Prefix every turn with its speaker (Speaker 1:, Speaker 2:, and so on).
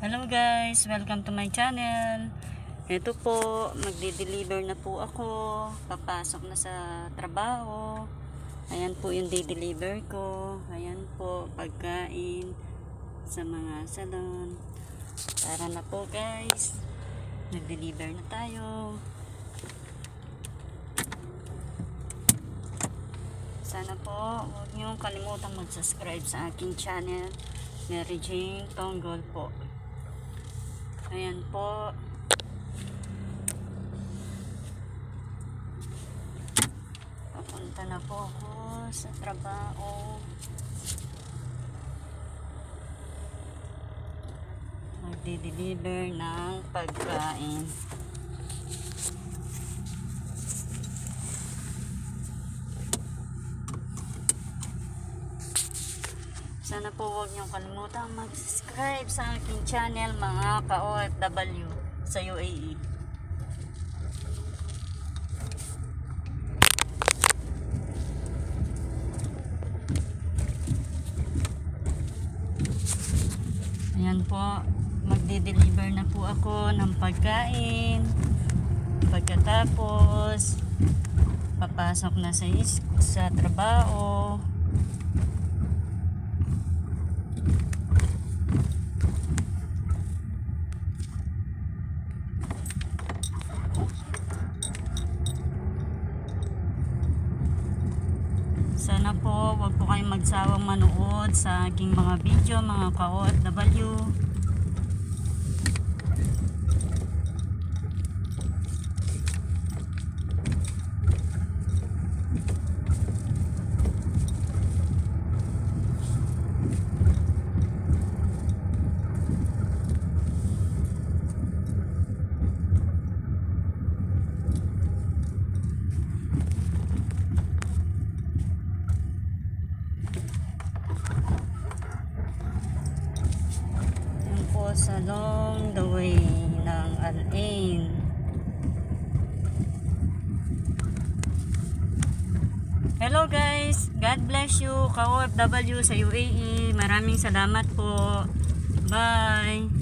Speaker 1: Hello guys, welcome to my channel. Ito po, magde-deliver na po ako. Papasok na sa trabaho. Ayan po yung de-deliver ko. Ayan po, pagkain sa mga salon. Tara na po guys. Nag-deliver na tayo. Sana po, huwag niyong kalimutang mag-subscribe sa aking channel. Mary Jane Tonggol po. Ayan po. Papunta na po ako sa trabaho. Magde-deliver ng pagkain. Sana po huwag niyong kalimutan mag-subscribe sa aking channel mga ka-OFW sa UAE. Ayan po, magde-deliver na po ako ng pagkain. Pagkatapos, papasok na sa trabaho. Sana po wag po kayong magsawang manood sa aking mga video mga ka-OFW. Along the way ng Al Ain. Hello guys, God bless you ka-OFW sa UAE. Maraming salamat po. Bye.